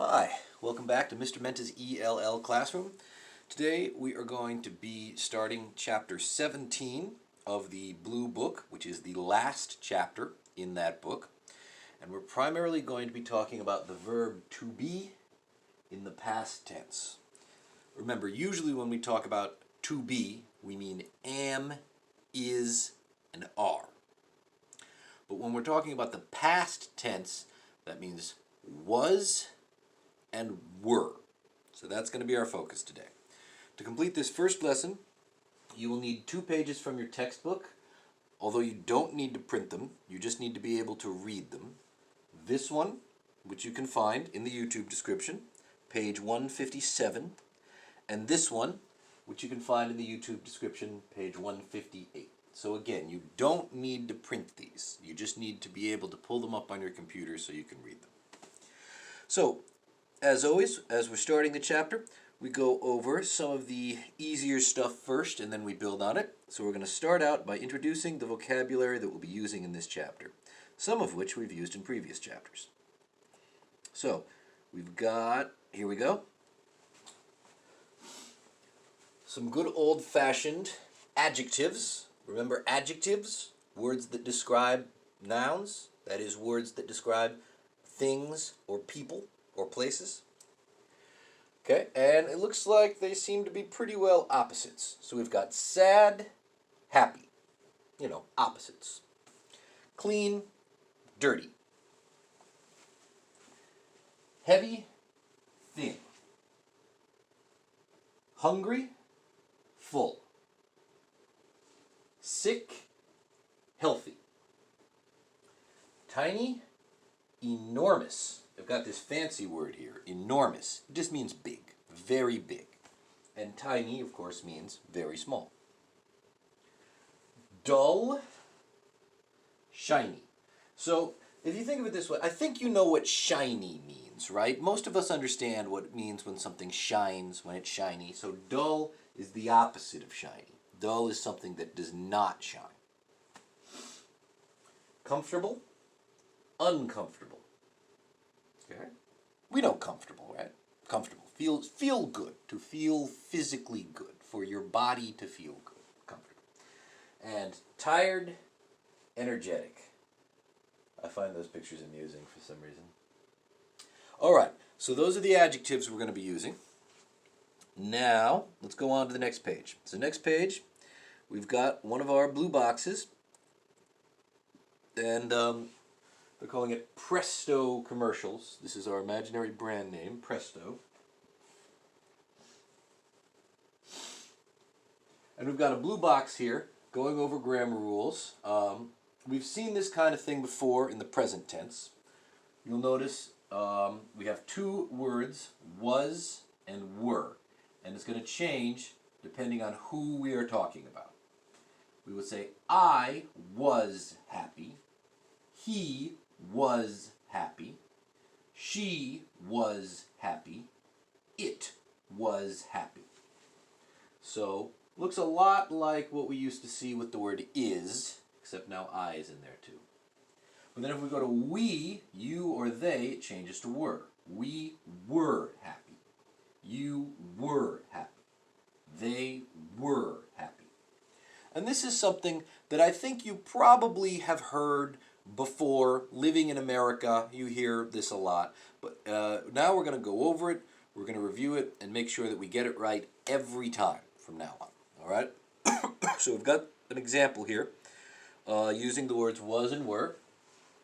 Hi, welcome back to Mr. Menta's ELL classroom. Today we are going to be starting chapter 17 of the Blue Book, which is the last chapter in that book. And we're primarily going to be talking about the verb to be in the past tense. Remember, usually when we talk about to be, we mean am, is, and are. But when we're talking about the past tense, that means was and were. So that's going to be our focus today. To complete this first lesson, you will need 2 pages from your textbook, although you don't need to print them, you just need to be able to read them. This one, which you can find in the YouTube description, page 157, and this one, which you can find in the YouTube description, page 158. So again, you don't need to print these, you just need to be able to pull them up on your computer so you can read them. So, as always, as we're starting the chapter, we go over some of the easier stuff first and then we build on it. So we're going to start out by introducing the vocabulary that we'll be using in this chapter, some of which we've used in previous chapters. So we've got, here we go, some good old-fashioned adjectives. Remember adjectives, words that describe nouns, that is, words that describe things or people or places. Okay, and it looks like they seem to be pretty well opposites. So we've got sad, happy, opposites. Clean, dirty. Heavy, thin. Hungry, full. Sick, healthy. Tiny, enormous. I've got this fancy word here, enormous. It just means big, very big. And tiny, of course, means very small. Dull, shiny. So, if you think of it this way, I think you know what shiny means, right? Most of us understand what it means when something shines, when it's shiny. So dull is the opposite of shiny. Dull is something that does not shine. Comfortable, uncomfortable. Okay. We know comfortable, right? Comfortable. Feel good. To feel physically good. For your body to feel good. Comfortable. And tired, energetic. I find those pictures amusing for some reason. Alright, so those are the adjectives we're going to be using. Now, let's go on to the next page. So next page, we've got one of our blue boxes. And they're calling it Presto Commercials. This is our imaginary brand name, Presto. And we've got a blue box here going over grammar rules. We've seen this kind of thing before in the present tense. You'll notice we have 2 words, was and were. And it's going to change depending on who we are talking about. We would say, I was happy. He was happy. She was happy. It was happy. So, looks a lot like what we used to see with the word is, except now I is in there too. But then if we go to we, you or they, it changes to were. We were happy. You were happy. They were happy. And this is something that I think you probably have heard before. Living in America, you hear this a lot. But now we're going to go over it, we're going to review it, and make sure that we get it right every time from now on. Alright? So we've got an example here using the words was and were.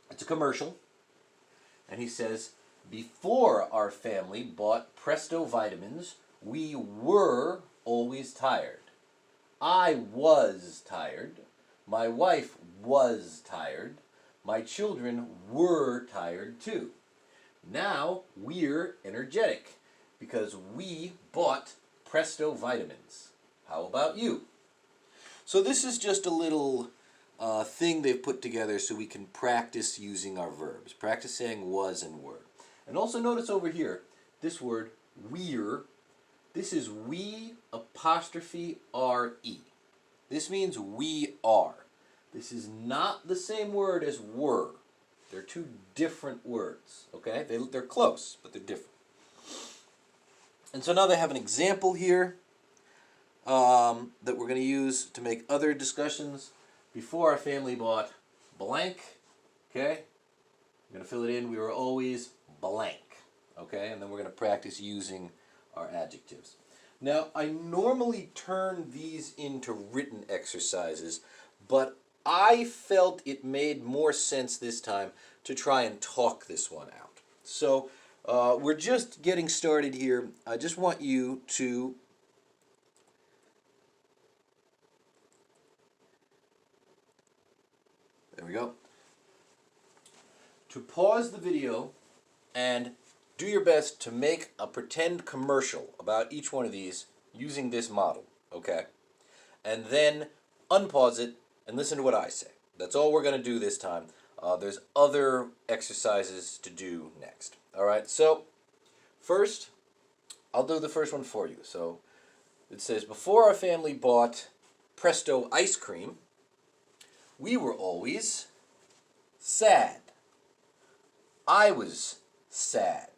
It's a commercial. And he says, before our family bought Presto vitamins, we were always tired. I was tired. My wife was tired. My children were tired too. Now we're energetic because we bought Presto vitamins. How about you? So this is just a little thing they've put together so we can practice using our verbs. Practice saying was and were. And also notice over here, this word, we're, this is we apostrophe R-E. This means we are. This is not the same word as were. They're 2 different words, okay? They're close, but they're different. And so now they have an example here that we're going to use to make other discussions. Before our family bought blank, okay? I'm going to fill it in. We were always blank, okay? And then we're going to practice using our adjectives. Now, I normally turn these into written exercises, but I felt it made more sense this time to try and talk this one out. So, we're just getting started here. I just want you to there we go. To pause the video and do your best to make a pretend commercial about each one of these using this model, okay? And then unpause it and listen to what I say. That's all we're going to do this time. There's other exercises to do next. All right, so first, I'll do the first one for you. So it says, before our family bought Presto ice cream, we were always sad. I was sad.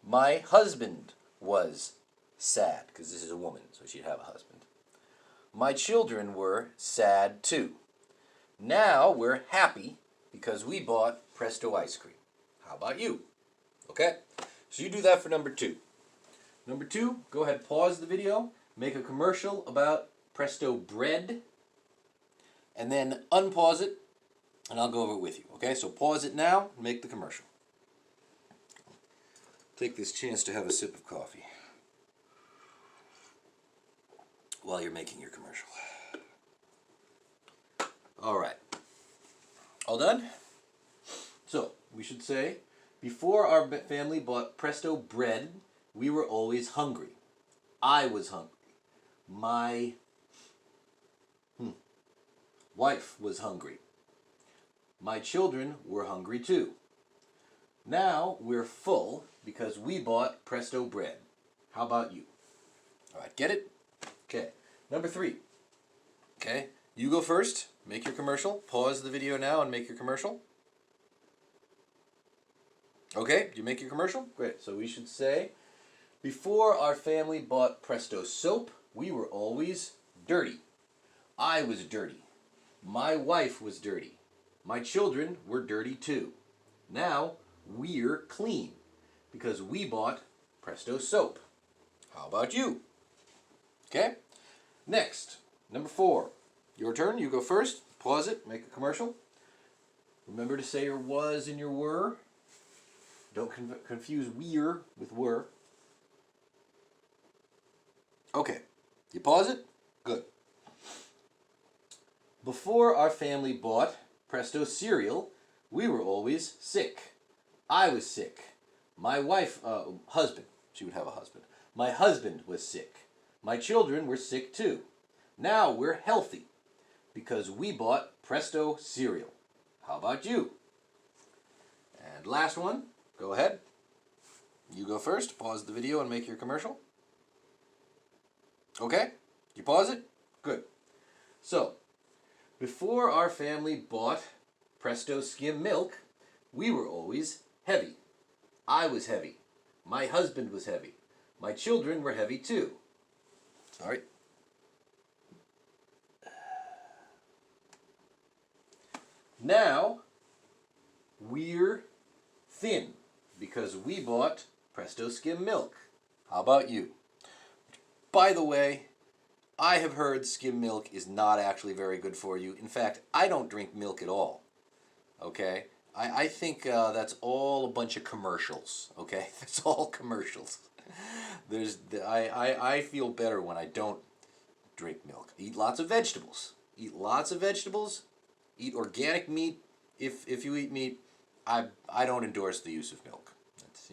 My husband was sad, because this is a woman, so she'd have a husband. My children were sad too. Now we're happy because we bought Presto ice cream. How about you? Okay? So you do that for number 2. Number 2, go ahead, pause the video, make a commercial about Presto bread, and then unpause it, and I'll go over it with you. Okay? So pause it now, and make the commercial. Take this chance to have a sip of coffee while you're making your commercial. All right. All done? So, we should say, before our family bought Presto bread, we were always hungry. I was hungry. My wife was hungry. My children were hungry too. Now we're full because we bought Presto bread. How about you? All right, get it? Okay. Number 3. Okay, you go first. Make your commercial. Pause the video now and make your commercial. Okay, you make your commercial? Great. So we should say, before our family bought Presto soap, we were always dirty. I was dirty. My wife was dirty. My children were dirty too. Now we're clean because we bought Presto soap. How about you? Okay? Next, number 4. Your turn. You go first. Pause it. Make a commercial. Remember to say your was and your were. Don't confuse we're with were. Okay. You pause it? Good. Before our family bought Presto cereal, we were always sick. I was sick. My wife, husband, she would have a husband. My husband was sick. My children were sick too. Now we're healthy because we bought Presto cereal. How about you? And last one, go ahead. You go first. Pause the video and make your commercial. Okay? You pause it? Good. So, before our family bought Presto skim milk, we were always heavy. I was heavy. My husband was heavy. My children were heavy too. Sorry. Now, we're thin because we bought Presto skim milk. How about you? By the way, I have heard skim milk is not actually very good for you. In fact, I don't drink milk at all. Okay? I think that's all a bunch of commercials. Okay? It's all commercials. I feel better when I don't drink milk. Eat lots of vegetables. Eat lots of vegetables. Eat organic meat. If you eat meat, I don't endorse the use of milk. That's,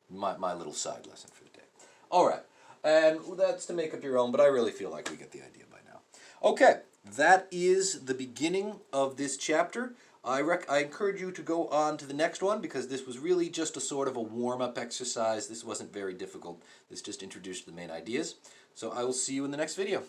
my little side lesson for the day. All right. And that's to make up your own, but I really feel like we get the idea by now. Okay, that is the beginning of this chapter. I encourage you to go on to the next one because this was really just a sort of a warm-up exercise. This wasn't very difficult. This just introduced the main ideas. So I will see you in the next video.